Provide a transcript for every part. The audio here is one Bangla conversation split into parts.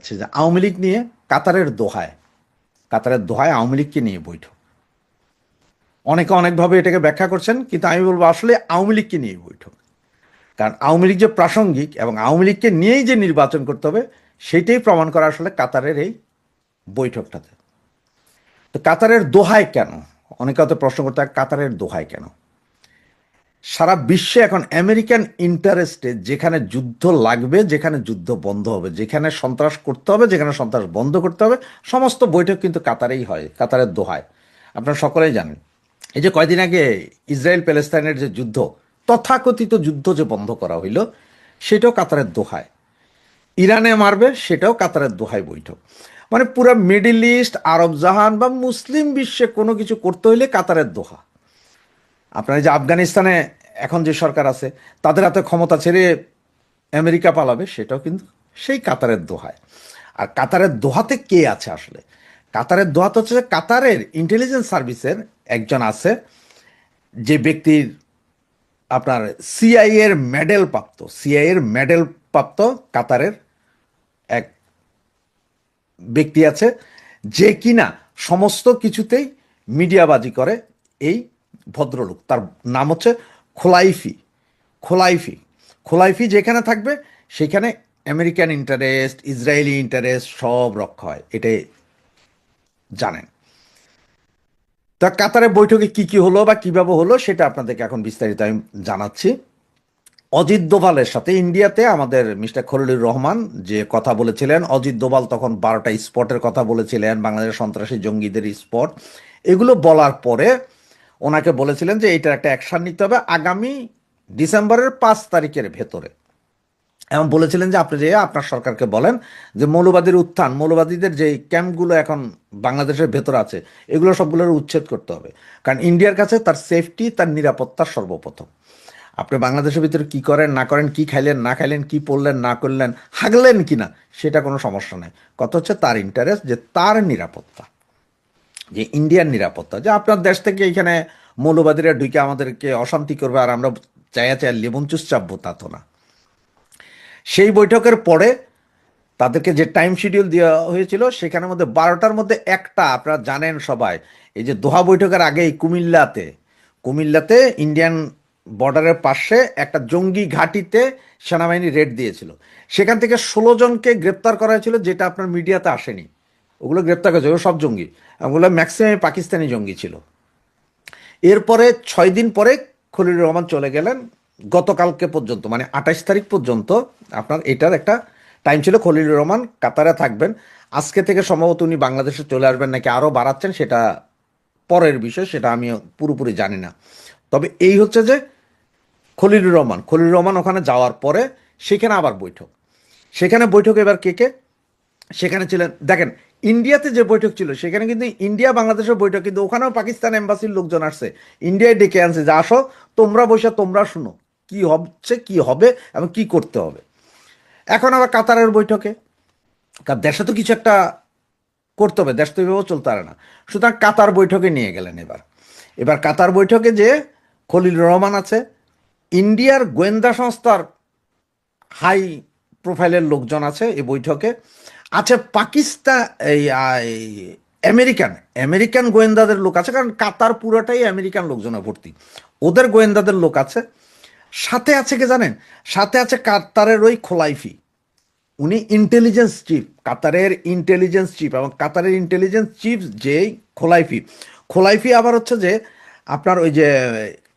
যাচ্ছে যে আওয়ামী লীগ নিয়ে কাতারের দোহায় আওয়ামী লীগকে নিয়ে বৈঠক। অনেকে অনেকভাবে এটাকে ব্যাখ্যা করছেন, কিন্তু আমি বলবো আসলে আওয়ামী লীগকে নিয়ে বৈঠক। কারণ আওয়ামী লীগ যে প্রাসঙ্গিক এবং আওয়ামী লীগকে নিয়েই যে নির্বাচন করতে হবে সেটাই প্রমাণ করা আসলে কাতারের এই বৈঠকটাতে। তো কাতারের দোহায় কেন, অনেকে হয়তো প্রশ্ন করতে হয় কাতারের দোহায় কেন। সারা বিশ্বে এখন আমেরিকান ইন্টারেস্টে যেখানে যুদ্ধ লাগবে, যেখানে যুদ্ধ বন্ধ হবে, যেখানে সন্ত্রাস করতে হবে, যেখানে সন্ত্রাস বন্ধ করতে হবে, সমস্ত বৈঠক কিন্তু কাতারেই হয়, কাতারের দোহায়। আপনারা সকলেই জানেন এই যে কয়দিন আগে ইসরায়েল প্যালেস্তাইনের যে যুদ্ধ, তথাকথিত যুদ্ধ যে বন্ধ করা হইল, সেটাও কাতারের দোহায়। ইরানে মারবে, সেটাও কাতারের দোহায় বৈঠক। মানে পুরো মিডিল ইস্ট, আরব জাহান বা মুসলিম বিশ্বে কোনো কিছু করতে হইলে কাতারের দোহা। আপনার যে আফগানিস্তানে এখন যে সরকার আছে, তাদের হাতে ক্ষমতা ছেড়ে আমেরিকা পালাবে, সেটাও কিন্তু সেই কাতারের দোহায়। আর কাতারের দোহাতে কে আছে আসলে? কাতারের দোহাতে হচ্ছে যে কাতারের ইন্টেলিজেন্স সার্ভিসের একজন আছে, যে ব্যক্তির আপনার সিআইএর মেডেল প্রাপ্ত কাতারের এক ব্যক্তি আছে, যে কিনা সমস্ত কিছুতেই মিডিয়াবাজি করে। এই ভদ্রলোক, তার নাম হচ্ছে খোলাইফি। খোলাইফি খোলাইফি যেখানে থাকবে সেখানে আমেরিকান ইন্টারেস্ট, ইসরায়েলি ইন্টারেস্ট সব রক্ষা হয়, এটাই জানেন। তা কাতারের বৈঠকে কি কি হলো বা কিভাবে হলো সেটা আপনাদেরকে এখন বিস্তারিত আমি জানাচ্ছি। অজিত দোভালের সাথে ইন্ডিয়াতে আমাদের মিস্টার খলিলুর রহমান যে কথা বলেছিলেন, অজিত দোভাল তখন 12টা স্পটের কথা বলেছিলেন, বাংলাদেশের সন্ত্রাসী জঙ্গিদের স্পট, এগুলো বলার পরে ওনাকে বলেছিলেন যে এইটার একটা অ্যাকশন নিতে হবে আগামী ডিসেম্বরের 5 তারিখের ভেতরে। এবং বলেছিলেন যে আপনি যে আপনার সরকারকে বলেন যে মৌলবাদীর উত্থান, মৌলবাদীদের যে ক্যাম্পগুলো এখন বাংলাদেশের ভেতর আছে, এগুলো সবগুলোর উচ্ছেদ করতে হবে। কারণ ইন্ডিয়ার কাছে তার সেফটি, তার নিরাপত্তা সর্বপ্রথম। আপনি বাংলাদেশের ভিতরে কি করেন না করেন, কি খাইলেন না খাইলেন, কি পড়লেন না করলেন, হাগলেন কিনা, সেটা কোনো সমস্যা নেই। কথা হচ্ছে তার ইন্টারেস্ট, যে তার নিরাপত্তা, যে ইন্ডিয়ার নিরাপত্তা, যে আপনার দেশ থেকে এখানে মৌলবাদীরা ঢুকে আমাদেরকে অশান্তি করবে আর আমরা চায়া চায়া লেবুন চুস চাপবো, তা তো না। সেই বৈঠকের পরে তাদেরকে যে টাইম শিডিউল দেওয়া হয়েছিল, সেখানের মধ্যে 12টার মধ্যে একটা, আপনারা জানেন সবাই, এই যে দোহা বৈঠকের আগেই কুমিল্লাতে ইন্ডিয়ান বর্ডারের পাশে একটা জঙ্গি ঘাঁটিতে সেনাবাহিনী রেড দিয়েছিল। সেখান থেকে 16 জনকে গ্রেপ্তার করা হয়েছিল, যেটা আপনার মিডিয়াতে আসেনি। ওগুলো গ্রেপ্তার করেছে, ওগুলো সব জঙ্গি, ওগুলো ম্যাক্সিমাম পাকিস্তানি জঙ্গি ছিল। এরপরে 6 দিন পরে খলিলুর রহমান চলে গেলেন। গতকালকে পর্যন্ত মানে 28 তারিখ পর্যন্ত আপনার এটার একটা টাইম ছিল, খলিলুর রহমান কাতারে থাকবেন। আজকে থেকে সম্ভবত উনি বাংলাদেশে চলে আসবেন, নাকি আরও বাড়াচ্ছেন সেটা পরের বিষয়, সেটা আমি পুরোপুরি জানি না। তবে এই হচ্ছে যে খলিলুর রহমান ওখানে যাওয়ার পরে সেখানে আবার বৈঠক। সেখানে বৈঠক এবার কে কে সেখানে ছিলেন দেখেন। ইন্ডিয়াতে যে বৈঠক ছিল সেখানে কিন্তু ইন্ডিয়া বাংলাদেশের বৈঠক, কিন্তু ওখানেও পাকিস্তান এম্বাসির লোকজন আসছে, ইন্ডিয়ায় ডেকে আনছে যে আসো তোমরা বসে তোমরা শুনো কি হচ্ছে, কি হবে এবং কি করতে হবে। এখন আবার কাতারের বৈঠকে, কারণ দেশে তো কিছু একটা করতে হবে, দেশ তো এভাবেও চলতে পারে না। সুতরাং কাতার বৈঠকে নিয়ে গেলেন। এবার কাতার বৈঠকে যে খলিলুর রহমান আছে, ইন্ডিয়ার গোয়েন্দা সংস্থার হাই প্রোফাইলের লোকজন আছে এই বৈঠকে, আছে পাকিস্তান এই আমেরিকান আমেরিকান গোয়েন্দাদের লোক আছে, কারণ কাতার পুরোটাই আমেরিকান লোকজনে ভর্তি, ওদের গোয়েন্দাদের লোক আছে। সাথে আছে কে জানেন? সাথে আছে কাতারের ওই খোলাইফি, উনি ইন্টেলিজেন্স চিফ, কাতারের ইন্টেলিজেন্স চিফ, এবং কাতারের ইন্টেলিজেন্স চিফ যেই খোলাইফি আবার হচ্ছে যে আপনার ওই যে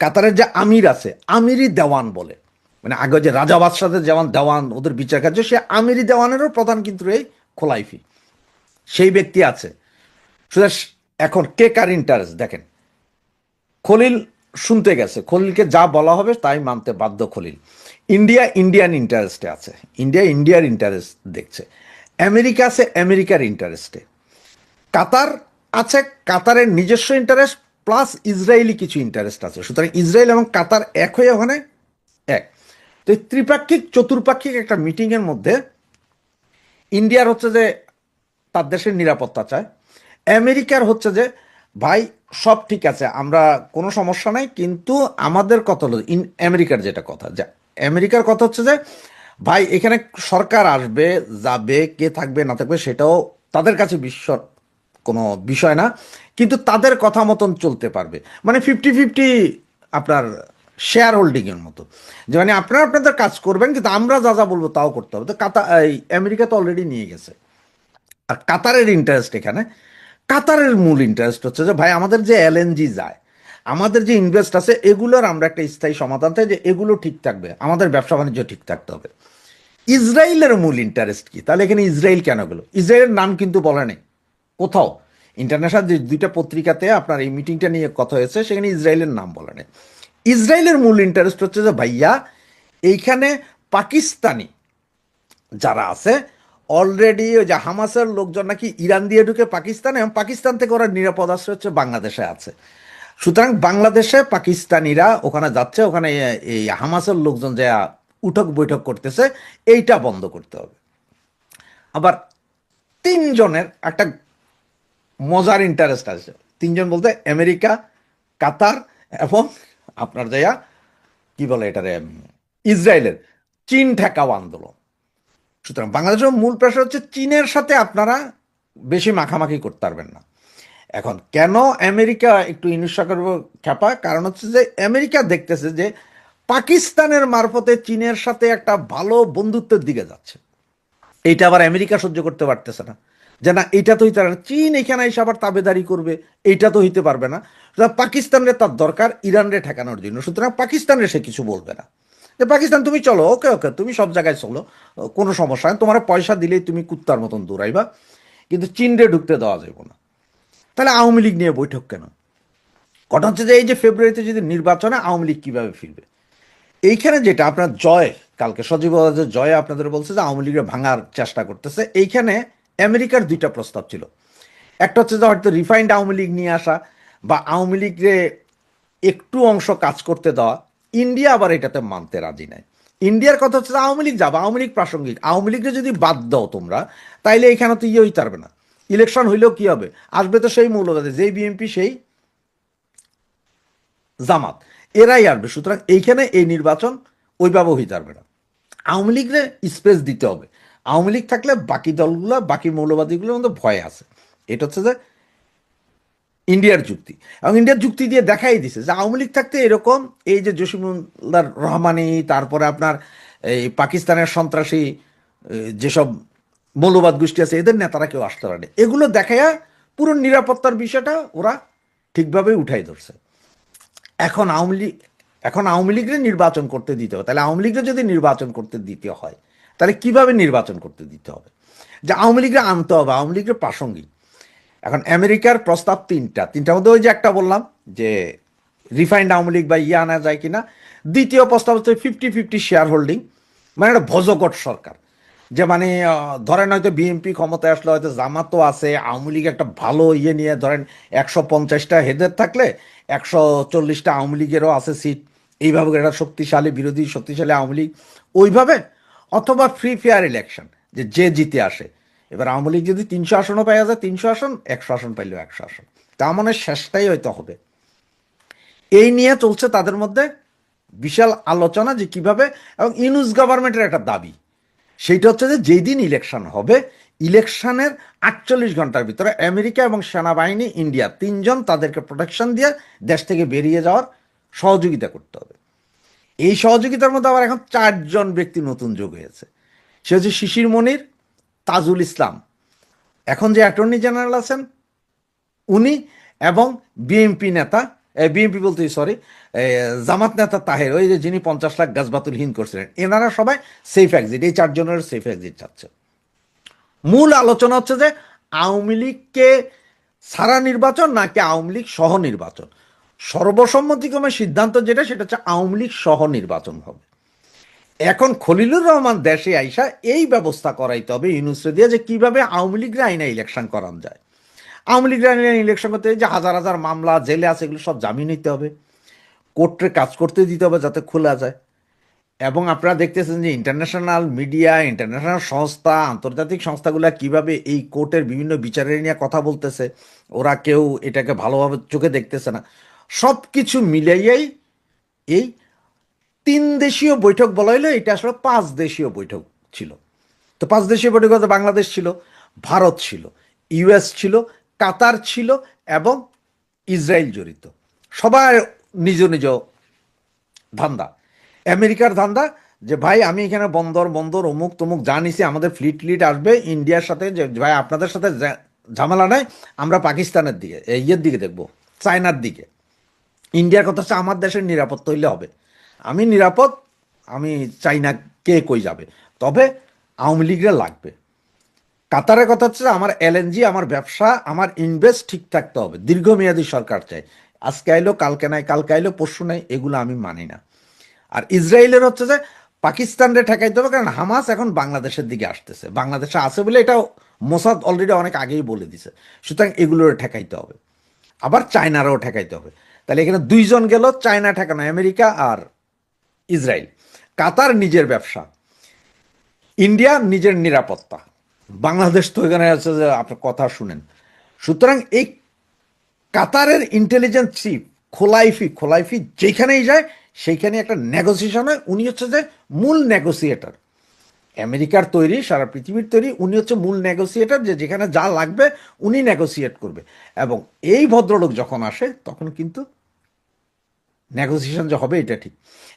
কাতারের যে আমির আছে, আমিরি দেওয়ান বলে, মানে আগে যে রাজা বাদশাদের যেমন দেওয়ান ওদের বিচার কার্য, সে আমিরি দেওয়ানেরও প্রধান কিন্তু এই খোলাইফি, সেই ব্যক্তি আছে। সুতরাং এখন কে কার ইন্টারেস্ট দেখেন। খলিল শুনতে গেছে, খলিলকে যা বলা হবে তাই মানতে বাধ্য খলিল। ইন্ডিয়ান ইন্টারেস্টে আছে, ইন্ডিয়ার ইন্টারেস্ট দেখছে। আমেরিকা আছে আমেরিকার ইন্টারেস্টে। কাতার আছে কাতারের নিজস্ব ইন্টারেস্ট, প্লাস ইসরায়েলি কিছু ইন্টারেস্ট আছে। সুতরাং ইসরায়েল এবং কাতার এক হয়ে ওখানে এক। তো এই চতুর্পাক্ষিক একটা মিটিংয়ের মধ্যে ইন্ডিয়ার হচ্ছে যে তার দেশের নিরাপত্তা চায়, আমেরিকার হচ্ছে যে ভাই সব ঠিক আছে, আমরা কোনো সমস্যা নাই, কিন্তু আমাদের কথা হলো আমেরিকার যেটা কথা, যে আমেরিকার কথা হচ্ছে যে ভাই এখানে সরকার আসবে যাবে, কে থাকবে না থাকবে সেটাও তাদের কাছে কোনো বিষয় না, কিন্তু তাদের কথা মতন চলতে পারবে। মানে 50-50 আপনার শেয়ার হোল্ডিং এর মতো, যে মানে আপনারা আপনাদের কাজ করবেন কিন্তু আমরা যা যা বলবো তাও করতে হবে। তো এই আমেরিকা তো অলরেডি নিয়ে গেছে। আর কাতারের ইন্টারেস্ট এখানে, কাতারের মূল ইন্টারেস্ট হচ্ছে যে ভাই আমাদের যে এলএনজি যায়, আমাদের যে ইনভেস্ট আছে এগুলোর আমরা একটা স্থায়ী সমাধান চাই, যে এগুলো ঠিক থাকবে, আমাদের ব্যবসা বাণিজ্য ঠিক থাকতে হবে। ইসরায়েলের মূল ইন্টারেস্ট কি? তাহলে এখানে ইসরায়েল কেন গেল? ইসরায়েলের নাম কিন্তু বলা নেই কোথাও। ইন্টারন্যাশনাল যে দুইটা পত্রিকাতে আপনার এই মিটিংটা নিয়ে কথা হয়েছে সেখানে ইসরায়েলের নাম বলা নেই। ইসরায়েলের মূল ইন্টারেস্ট হচ্ছে যে ভাইয়া এইখানে পাকিস্তানি যারা আছে অলরেডি, ওই যে হামাসের লোকজন নাকি ইরান দিয়ে ঢুকে পাকিস্তানে, এবং পাকিস্তান থেকে ওরা নিরাপদ আশ্রয় হচ্ছে বাংলাদেশে আছে। সুতরাং বাংলাদেশে পাকিস্তানিরা ওখানে যাচ্ছে, ওখানে এই হামাসের লোকজন যে উঠক বৈঠক করতেছে, এইটা বন্ধ করতে হবে। আবার তিনজনের একটা মজার ইন্টারেস্ট আছে। তিনজন বলতে আমেরিকা, কাতার এবং আপনার যাইয়া কি বলে এটারে, ইসরায়েলের চীন ঠেকাও আন্দোলন। সুতরাং বাংলাদেশের মূল প্রেশার হচ্ছে চীনের সাথে আপনারা বেশি মাখামাখি করতে পারবেন না। এখন কেন আমেরিকা একটু ইউনুস সরকার খ্যাপা, কারণ হচ্ছে যে আমেরিকা দেখতেছে যে পাকিস্তানের মারফতে চীনের সাথে একটা ভালো বন্ধুত্বের দিকে যাচ্ছে। এইটা আবার আমেরিকা সহ্য করতে পারতেছে না, যে না এইটা তো হইতে পারে না, চীন এখানে এসে আবার তাবেদারি করবে, এইটা তো হইতে পারবে না। পাকিস্তানের তার দরকার ইরানরে ঠেকানোর জন্য, সুতরাং পাকিস্তানের সে কিছু বলবে না, যে পাকিস্তান তুমি চলো, ওকে ওকে তুমি সব জায়গায় চলো, কোনো সমস্যা নেই, তোমার পয়সা দিলেই তুমি কুত্তার মতন দৌড়াইবা, কিন্তু চীনরে ঢুকতে দেওয়া যাবে না। তাহলে আওয়ামী লীগ নিয়ে বৈঠক কেন? কথা হচ্ছে যে এই যে ফেব্রুয়ারিতে যদি নির্বাচনে আওয়ামী লীগ কীভাবে ফিরবে, এইখানে যেটা আপনার জয়, কালকে সজীব জয় আপনাদের বলছে যে আওয়ামী লীগের ভাঙার চেষ্টা করতেছে। এইখানে আমেরিকার দুইটা প্রস্তাব ছিল। একটা হচ্ছে যে হয়তো রিফাইন্ড আওয়ামী লীগ নিয়ে আসা, বা আওয়ামী লীগরে একটু অংশ কাজ করতে দেওয়া। ইন্ডিয়া আবার এটাতে মানতে রাজি নাই। ইন্ডিয়ার কথা হচ্ছে যে আওয়ামী লীগ যাবে, আওয়ামী লীগ প্রাসঙ্গিক, আওয়ামী লীগকে যদি বাদ দাও তোমরা, তাইলে এখানে তো ইয়ে হইতে পারবে না। ইলেকশন হইলেও কি হবে, আসবে তো সেই মৌলবাদী, যেই বিএনপি সেই জামাত, এরাই আসবে। সুতরাং এইখানে এই নির্বাচন ওইভাবে হইতে পারবে না। আওয়ামী লীগরে স্পেস দিতে হবে। আওয়ামী লীগ থাকলে বাকি দলগুলো, বাকি মৌলবাদীগুলোর মধ্যে ভয় আছে। এটা হচ্ছে যে ইন্ডিয়ার যুক্তি, এবং ইন্ডিয়ার যুক্তি দিয়ে দেখাই দিছে যে আওয়ামী লীগ থাকতে এরকম, এই যে জসিমুল্লাহ রহমানি, তারপরে আপনার এই পাকিস্তানের সন্ত্রাসী যেসব মৌলবাদ গোষ্ঠী আছে, এদের নেতারা কেউ আসতে পারে, এগুলো দেখাইয়া পুরো নিরাপত্তার বিষয়টা ওরা ঠিকভাবে উঠাই ধরছে। এখন আওয়ামী লীগ, এখন আওয়ামী লীগের নির্বাচন করতে দিতে হবে। তাহলে আওয়ামী লীগের যদি নির্বাচন করতে দিতে হয়, তাহলে কিভাবে নির্বাচন করতে দিতে হবে? যে আওয়ামী লীগের আনতে হবে, আওয়ামী লীগের প্রাসঙ্গিক। এখন আমেরিকার প্রস্তাব তিনটার মধ্যে ওই যে একটা বললাম যে রিফাইন্ড আওয়ামী লীগ বা ইয়ে আনা যায় কিনা। দ্বিতীয় প্রস্তাব হচ্ছে 50-50 শেয়ার হোল্ডিং, মানে একটা ভজকট সরকার, যে মানে ধরেন হয়তো বিএনপি ক্ষমতায় আসলে হয়তো জামাতও আছে, আওয়ামী লীগ একটা ভালো ইয়ে নিয়ে ধরেন 150টা হেদের থাকলে 140টা আওয়ামী লীগেরও আছে সিট, এইভাবে একটা শক্তিশালী বিরোধী, শক্তিশালী আওয়ামী লীগ ওইভাবে। অথবা ফ্রি ফেয়ার ইলেকশন, যে যে জিতে আসে। এবার আওয়ামী লীগ যদি 300 আসনও পাওয়া যায় 300 আসন, 100 আসন পাইলেও 100 আসন, তা মানে শেষটাই হয়তো হবে। এই নিয়ে চলছে তাদের মধ্যে বিশাল আলোচনা যে কিভাবে, এবং ইউনুস গভর্নমেন্টের একটা দাবি, সেইটা হচ্ছে যে যেই দিন ইলেকশন হবে, ইলেকশনের 48 ঘন্টার ভিতরে আমেরিকা এবং সেনাবাহিনী, ইন্ডিয়া তিনজন তাদেরকে প্রোটেকশন দিয়ে দেশ থেকে বেরিয়ে যাওয়ার সহযোগিতা করতে হবে। এই সহযোগিতার মধ্যে আবার এখন 4জন ব্যক্তি নতুন যোগ হয়েছে। সে হচ্ছে শিশির মনির, তাজুল ইসলাম, এখন যে অ্যাটর্নি জেনারেল আছেন উনি, এবং বিএনপি নেতা, বিএনপি বলতে সরি, জামাত নেতা তাহের, ওই যে যিনি 50 লাখ গাজবাতুল হিন্দ করছিলেন, এনারা সবাই সেফ এক্সিট, এই 4জনের সেফ এক্সিট চাচ্ছে। মূল আলোচনা হচ্ছে যে আওয়ামী লীগকে সারা নির্বাচন নাকি আওয়ামী লীগ সহ নির্বাচন। সর্বসম্মতিক্রমে সিদ্ধান্ত যেটা, সেটা হচ্ছে আওয়ামী লীগ সহ নির্বাচন হবে। এখন খলিলুর রহমান দেশে আইসা এই ব্যবস্থা করাইতে হবে ইউনুসরে দিয়ে, যে কিভাবে আওয়ামী লীগের আইনে ইলেকশন করানো যায়। আওয়ামী লীগের আইনে ইলেকশন করতে যে হাজার হাজার মামলা জেলে আছে, এগুলো সব জামিন নিতে হবে, কোর্টে কাজ করতে দিতে হবে যাতে খোলা যায়। এবং আপনারা দেখতেছেন যে ইন্টারন্যাশনাল মিডিয়া, ইন্টারন্যাশনাল সংস্থা, আন্তর্জাতিক সংস্থাগুলো কিভাবে এই কোর্টের বিভিন্ন বিচারের নিয়ে কথা বলতেছে, ওরা কেউ এটাকে ভালোভাবে চোখে দেখতেছে না। সব কিছু মিলাইয়াই এই 3 দেশীয় বৈঠক বলা হলো, এটা আসলে 5 দেশীয় বৈঠক ছিল। তো 5 দেশীয় বৈঠক বলতে বাংলাদেশ ছিল, ভারত ছিল, ইউএস ছিল, কাতার ছিল এবং ইসরায়েল জড়িত। সবার নিজ নিজ ধান্দা। আমেরিকার ধান্দা যে ভাই আমি এখানে বন্দর বন্দর অমুক তমুক জানিছি, আমাদের ফ্লিট ফ্লিট আসবে ইন্ডিয়ার সাথে, যে ভাই আপনাদের সাথে ঝামেলা নাই, আমরা পাকিস্তানের দিকে ইয়ের দিকে দেখবো, চায়নার দিকে। ইন্ডিয়ার কথা হচ্ছে আমার দেশের নিরাপত্তা হইলে হবে, আমি নিরাপদ, আমি চাই না কে কই যাবে, তবে আওয়ামী লীগরা লাগবে। কাতারের কথা হচ্ছে আমার এলএনজি, আমার ব্যবসা, আমার ইনভেস্ট ঠিক থাকতে হবে, দীর্ঘমেয়াদী সরকার চাই। আজকে আইলো কালকে নাই, কালকে আইলো পরশু নাই, এগুলো আমি মানি না। আর ইসরায়েলের হচ্ছে যে পাকিস্তানরে ঠেকাইতে হবে, কারণ হামাস এখন বাংলাদেশের দিকে আসতেছে, বাংলাদেশে আছে বলে এটা মোসাদ অলরেডি অনেক আগেই বলে দিছে, সুতরাং এগুলোর ঠেকাইতে হবে। আবার চায়নারও ঠেকাইতে হবে। তাহলে এখানে দুইজন গেল, চায়না ঠেকানো, আমেরিকা আর ইসরায়েল। কাতার নিজের ব্যবসা, ইন্ডিয়া নিজের নিরাপত্তা, বাংলাদেশ তো এখানে আছে যে আপনার কথা শুনেন। সুতরাং এই কাতারের ইন্টেলিজেন্স চিফ খোলাইফি যেখানেই যায় সেইখানে একটা নেগোসিয়েশন হয়, উনি হচ্ছে যে মূল নেগোসিয়েটর। আমেরিকার তৈরি, সারা পৃথিবীর তৈরি, উনি হচ্ছে মূল নেগোসিয়েটর, যে যেখানে যা লাগবে উনি নেগোসিয়েট করবে। এবং এই ভদ্রলোক যখন আসে তখন কিন্তু নেগোসিয়েশন যে হবে এটা ঠিক।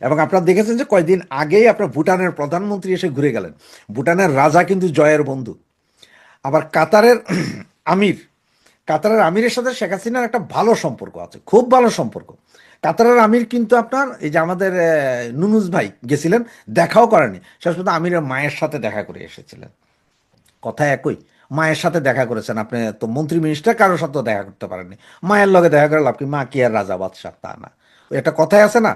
এবং আপনারা দেখেছেন যে কয়েকদিন আগেই আপনার ভুটানের প্রধানমন্ত্রী এসে ঘুরে গেলেন, ভুটানের রাজা কিন্তু জয়ের বন্ধু। আবার কাতারের আমিরের সাথে শেখ হাসিনার একটা ভালো সম্পর্ক আছে, খুব ভালো সম্পর্ক। কাতারের আমির কিন্তু আপনার এই যে আমাদের নুনুস ভাই গেছিলেন, দেখাও করেনি, শেষ পর্যন্ত আমিরের মায়ের সাথে দেখা করে এসেছিলেন। কথা একই, মায়ের সাথে দেখা করেছেন আপনি, তো মন্ত্রী মিনিস্টার কারোর সাথে দেখা করতে পারেননি, মায়ের লগে দেখা করে লাভ কি? মা কি আর রাজা বাদশাহ? তা না। একটা কথাই আছে না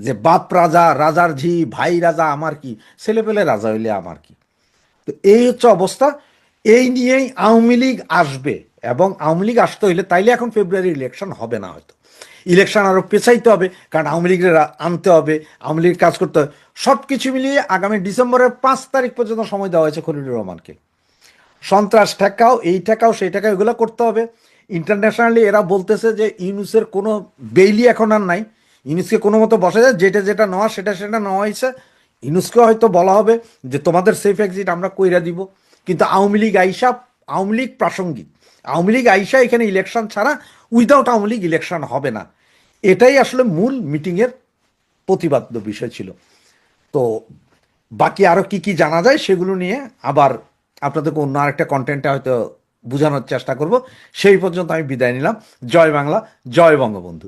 যে বাপ রাজা, রাজার ঝি, ভাই রাজা, আমার কি, ছেলে পেলে রাজা হইলে আমার কি। তো এই হচ্ছে অবস্থা। এই নিয়েই আওয়ামী লীগ আসবে, এবং আওয়ামী লীগ আসতে হইলে তাইলে এখন ফেব্রুয়ারি ইলেকশন হবে না, হয়তো ইলেকশন আরো পেছাইতে হবে, কারণ আওয়ামী লীগের আনতে হবে, আওয়ামী লীগের কাজ করতে হবে। সব কিছু মিলিয়ে আগামী ডিসেম্বরের 5 তারিখ পর্যন্ত সময় দেওয়া হয়েছে খলিলুর রহমানকে। সন্ত্রাস ঠেকাও, এই ঠেকাও, সেই ঠেকাও, এগুলো করতে হবে। ইন্টারন্যাশনালি এরা বলতেছে যে ইউনুসের কোনো বেইলি এখন আর নাই, ইউনুসকে কোনো মতো বসা যায়, যেটা যেটা নেওয়া সেটা সেটা নেওয়া হয়েছে। ইউনুসকে হয়তো বলা হবে যে তোমাদের সেফ এক্সিট আমরা কইরা দিব, কিন্তু আওয়ামী লীগ আইসা, আওয়ামী লীগ প্রাসঙ্গিক, আওয়ামী লীগ আইসা এখানে ইলেকশন ছাড়া, উইদাউট আওয়ামী লীগ ইলেকশন হবে না। এটাই আসলে মূল মিটিংয়ের প্রতিবাদ্য বিষয় ছিল। তো বাকি আরো কি কি জানা যায় সেগুলো নিয়ে আবার আপনাদেরকে অন্য আরেকটা কন্টেন্টে হয়তো বোঝানোর চেষ্টা করব। সেই পর্যন্ত আমি বিদায় নিলাম। জয় বাংলা, জয় বঙ্গবন্ধু।